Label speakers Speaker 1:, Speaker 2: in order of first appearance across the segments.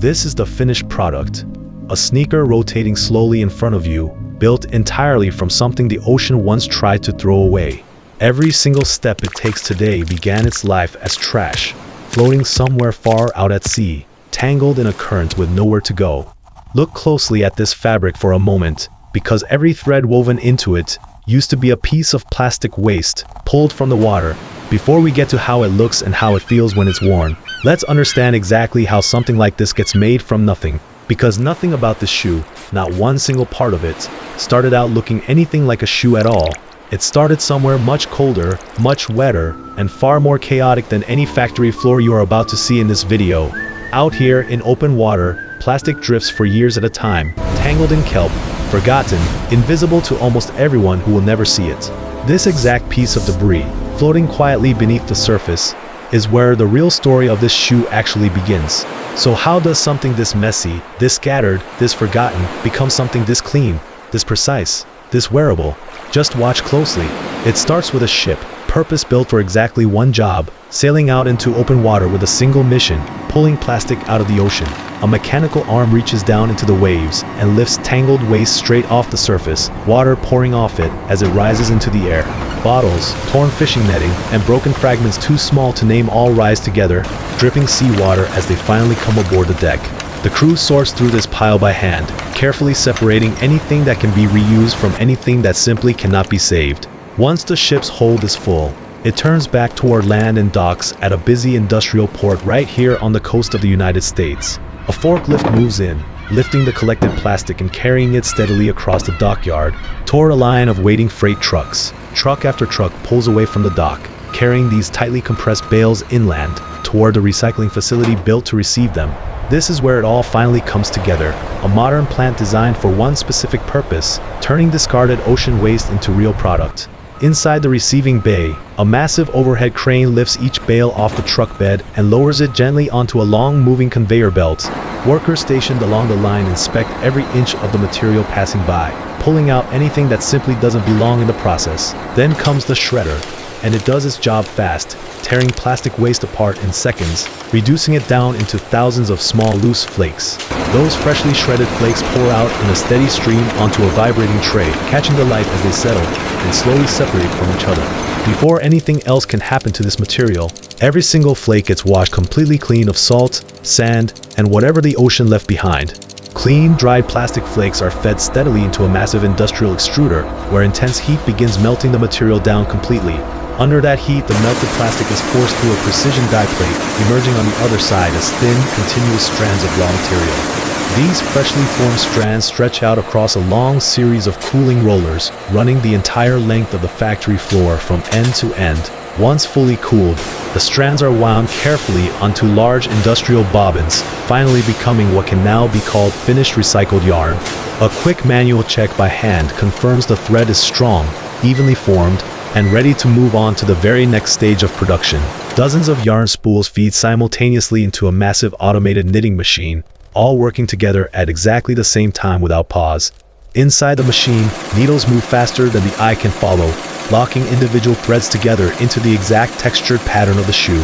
Speaker 1: This is the finished product. A sneaker rotating slowly in front of you, built entirely from something the ocean once tried to throw away. Every single step it takes today began its life as trash, floating somewhere far out at sea, tangled in a current with nowhere to go. Look closely at this fabric for a moment, because every thread woven into it used to be a piece of plastic waste pulled from the water. Before we get to how it looks and how it feels when it's worn, let's understand exactly how something like this gets made from nothing. Because nothing about this shoe, not one single part of it, started out looking anything like a shoe at all. It started somewhere much colder, much wetter, and far more chaotic than any factory floor you are about to see in this video. Out here in open water, plastic drifts for years at a time, tangled in kelp, forgotten, invisible to almost everyone who will never see it. This exact piece of debris, floating quietly beneath the surface, is where the real story of this shoe actually begins. So how does something this messy, this scattered, this forgotten, become something this clean, this precise, this wearable? Just watch closely. It starts with a ship, purpose-built for exactly one job, sailing out into open water with a single mission, pulling plastic out of the ocean. A mechanical arm reaches down into the waves and lifts tangled waste straight off the surface, water pouring off it as it rises into the air. Bottles, torn fishing netting, and broken fragments too small to name all rise together, dripping seawater as they finally come aboard the deck. The crew sorts through this pile by hand, carefully separating anything that can be reused from anything that simply cannot be saved. Once the ship's hold is full, it turns back toward land and docks at a busy industrial port right here on the coast of the United States. A forklift moves in, lifting the collected plastic and carrying it steadily across the dockyard, toward a line of waiting freight trucks. Truck after truck pulls away from the dock, carrying these tightly compressed bales inland, toward the recycling facility built to receive them. This is where it all finally comes together, a modern plant designed for one specific purpose, turning discarded ocean waste into real product. Inside the receiving bay, a massive overhead crane lifts each bale off the truck bed and lowers it gently onto a long moving conveyor belt. Workers stationed along the line inspect every inch of the material passing by, pulling out anything that simply doesn't belong in the process. Then comes the shredder, and it does its job fast, tearing plastic waste apart in seconds, reducing it down into thousands of small loose flakes. Those freshly shredded flakes pour out in a steady stream onto a vibrating tray, catching the light as they settle and slowly separate from each other. Before anything else can happen to this material, every single flake gets washed completely clean of salt, sand, and whatever the ocean left behind. Clean, dried plastic flakes are fed steadily into a massive industrial extruder, where intense heat begins melting the material down completely. Under that heat, the melted plastic is forced through a precision die plate, emerging on the other side as thin, continuous strands of raw material. These freshly formed strands stretch out across a long series of cooling rollers, running the entire length of the factory floor from end to end. Once fully cooled, the strands are wound carefully onto large industrial bobbins, finally becoming what can now be called finished recycled yarn. A quick manual check by hand confirms the thread is strong, evenly formed, and ready to move on to the very next stage of production. Dozens of yarn spools feed simultaneously into a massive automated knitting machine, all working together at exactly the same time without pause. Inside the machine, needles move faster than the eye can follow, locking individual threads together into the exact textured pattern of the shoe.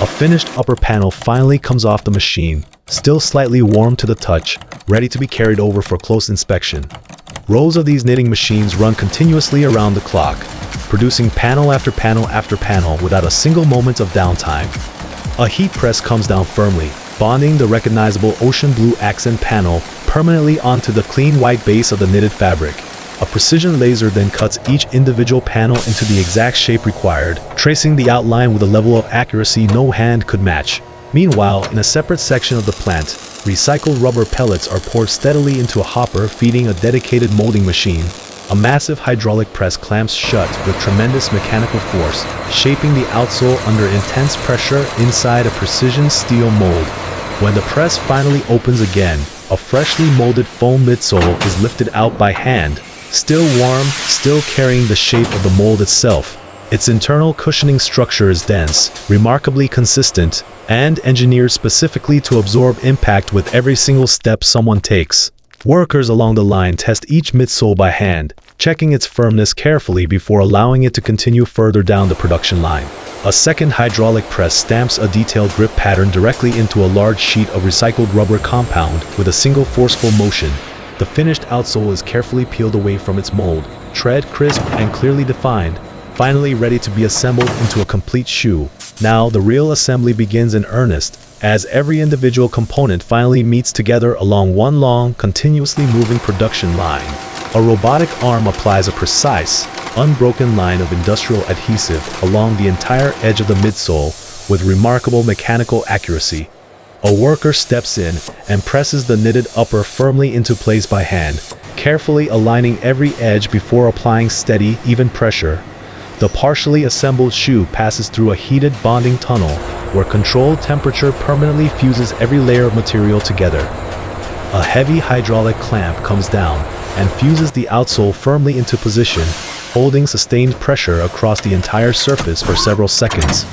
Speaker 1: A finished upper panel finally comes off the machine, still slightly warm to the touch, ready to be carried over for close inspection. Rows of these knitting machines run continuously around the clock, producing panel after panel after panel without a single moment of downtime. A heat press comes down firmly, bonding the recognizable ocean blue accent panel permanently onto the clean white base of the knitted fabric. A precision laser then cuts each individual panel into the exact shape required, tracing the outline with a level of accuracy no hand could match. Meanwhile, in a separate section of the plant, recycled rubber pellets are poured steadily into a hopper feeding a dedicated molding machine. A massive hydraulic press clamps shut with tremendous mechanical force, shaping the outsole under intense pressure inside a precision steel mold. When the press finally opens again, a freshly molded foam midsole is lifted out by hand, still warm, still carrying the shape of the mold itself. Its internal cushioning structure is dense, remarkably consistent, and engineered specifically to absorb impact with every single step someone takes. Workers along the line test each midsole by hand, checking its firmness carefully before allowing it to continue further down the production line. A second hydraulic press stamps a detailed grip pattern directly into a large sheet of recycled rubber compound with a single forceful motion. The finished outsole is carefully peeled away from its mold, tread crisp and clearly defined, finally ready to be assembled into a complete shoe. Now the real assembly begins in earnest, as every individual component finally meets together along one long, continuously moving production line. A robotic arm applies a precise, unbroken line of industrial adhesive along the entire edge of the midsole with remarkable mechanical accuracy. A worker steps in and presses the knitted upper firmly into place by hand, carefully aligning every edge before applying steady, even pressure. The partially assembled shoe passes through a heated bonding tunnel where controlled temperature permanently fuses every layer of material together. A heavy hydraulic clamp comes down and fuses the outsole firmly into position, holding sustained pressure across the entire surface for several seconds.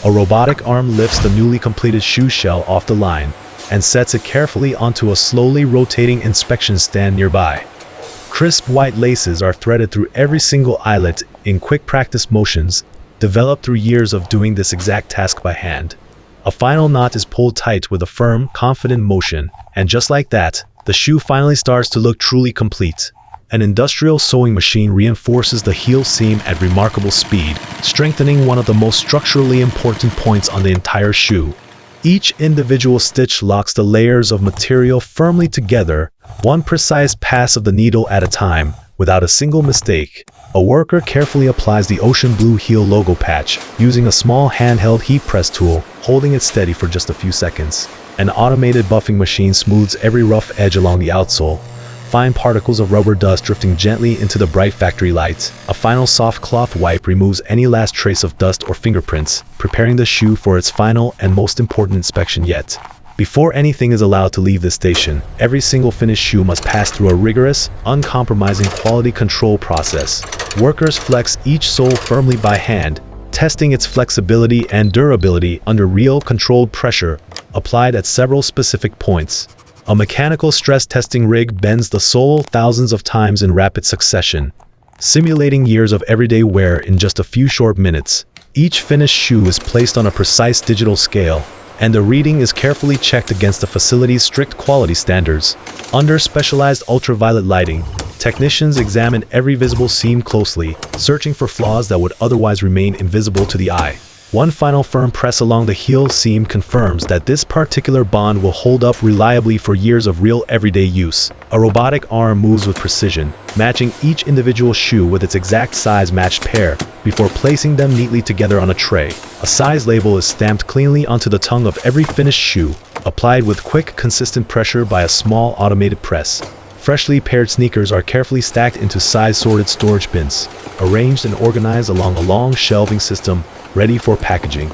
Speaker 1: A robotic arm lifts the newly completed shoe shell off the line and sets it carefully onto a slowly rotating inspection stand nearby. Crisp white laces are threaded through every single eyelet in quick practice motions, developed through years of doing this exact task by hand. A final knot is pulled tight with a firm, confident motion, and just like that, the shoe finally starts to look truly complete. An industrial sewing machine reinforces the heel seam at remarkable speed, strengthening one of the most structurally important points on the entire shoe. Each individual stitch locks the layers of material firmly together, one precise pass of the needle at a time, without a single mistake. A worker carefully applies the ocean blue heel logo patch, using a small handheld heat press tool, holding it steady for just a few seconds. An automated buffing machine smooths every rough edge along the outsole, fine particles of rubber dust drifting gently into the bright factory lights. A final soft cloth wipe removes any last trace of dust or fingerprints, preparing the shoe for its final and most important inspection yet. Before anything is allowed to leave the station, every single finished shoe must pass through a rigorous, uncompromising quality control process. Workers flex each sole firmly by hand, testing its flexibility and durability under real controlled pressure, applied at several specific points. A mechanical stress testing rig bends the sole thousands of times in rapid succession, simulating years of everyday wear in just a few short minutes. Each finished shoe is placed on a precise digital scale, and the reading is carefully checked against the facility's strict quality standards. Under specialized ultraviolet lighting, technicians examine every visible seam closely, searching for flaws that would otherwise remain invisible to the eye. One final firm press along the heel seam confirms that this particular bond will hold up reliably for years of real everyday use. A robotic arm moves with precision, matching each individual shoe with its exact size matched pair, before placing them neatly together on a tray. A size label is stamped cleanly onto the tongue of every finished shoe, applied with quick, consistent pressure by a small automated press. Freshly paired sneakers are carefully stacked into size-sorted storage bins, arranged and organized along a long shelving system, ready for packaging.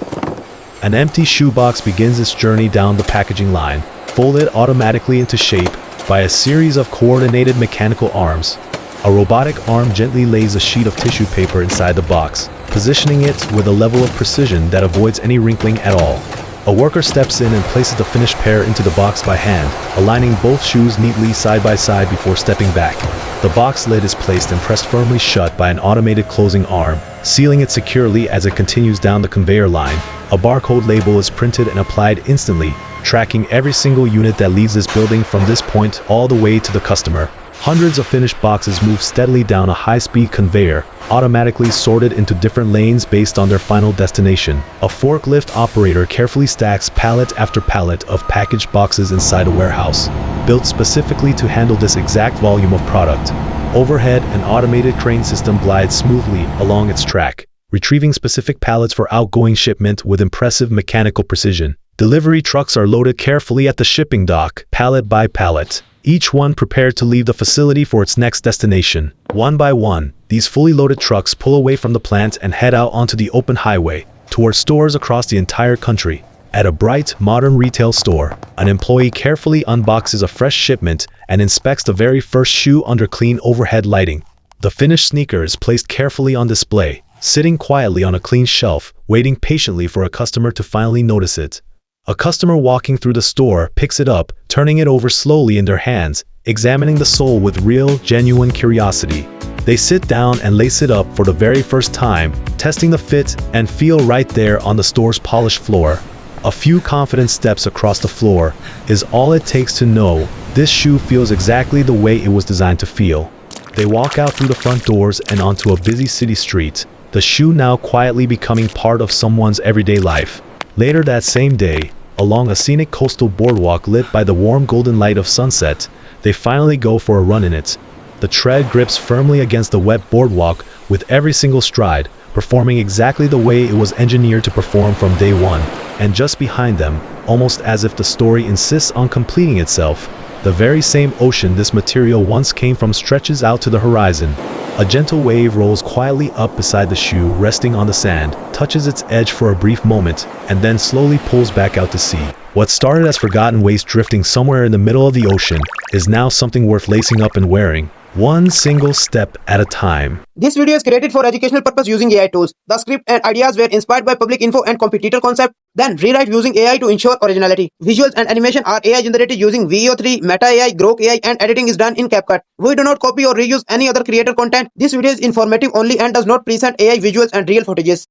Speaker 1: An empty shoebox begins its journey down the packaging line, folded automatically into shape by a series of coordinated mechanical arms. A robotic arm gently lays a sheet of tissue paper inside the box, positioning it with a level of precision that avoids any wrinkling at all. A worker steps in and places the finished pair into the box by hand, aligning both shoes neatly side by side before stepping back. The box lid is placed and pressed firmly shut by an automated closing arm, sealing it securely as it continues down the conveyor line. A barcode label is printed and applied instantly, tracking every single unit that leaves this building from this point all the way to the customer. Hundreds of finished boxes move steadily down a high-speed conveyor, automatically sorted into different lanes based on their final destination. A forklift operator carefully stacks pallet after pallet of packaged boxes inside a warehouse, built specifically to handle this exact volume of product. Overhead, an automated crane system glides smoothly along its track, retrieving specific pallets for outgoing shipment with impressive mechanical precision. Delivery trucks are loaded carefully at the shipping dock, pallet by pallet, each one prepared to leave the facility for its next destination. One by one, these fully loaded trucks pull away from the plant and head out onto the open highway, towards stores across the entire country. At a bright, modern retail store, an employee carefully unboxes a fresh shipment and inspects the very first shoe under clean overhead lighting. The finished sneaker is placed carefully on display, sitting quietly on a clean shelf, waiting patiently for a customer to finally notice it. A customer walking through the store picks it up, turning it over slowly in their hands, examining the sole with real, genuine curiosity. They sit down and lace it up for the very first time, testing the fit and feel right there on the store's polished floor. A few confident steps across the floor is all it takes to know this shoe feels exactly the way it was designed to feel. They walk out through the front doors and onto a busy city street, the shoe now quietly becoming part of someone's everyday life. Later that same day, along a scenic coastal boardwalk lit by the warm golden light of sunset, they finally go for a run in it. The tread grips firmly against the wet boardwalk with every single stride, performing exactly the way it was engineered to perform from day one. And just behind them, almost as if the story insists on completing itself, the very same ocean this material once came from stretches out to the horizon. A gentle wave rolls quietly up beside the shoe, resting on the sand, touches its edge for a brief moment, and then slowly pulls back out to sea. What started as forgotten waste drifting somewhere in the middle of the ocean is now something worth lacing up and wearing, one single step at a time.
Speaker 2: This video is created for educational purpose using AI tools. The script and ideas were inspired by public info and competitor concept, then rewrite using AI to ensure originality. Visuals and animation are AI generated using VO3, Meta AI, Grok AI, and editing is done in CapCut. We do not copy or reuse any other creator content. This video is informative only and does not present AI visuals and real footages.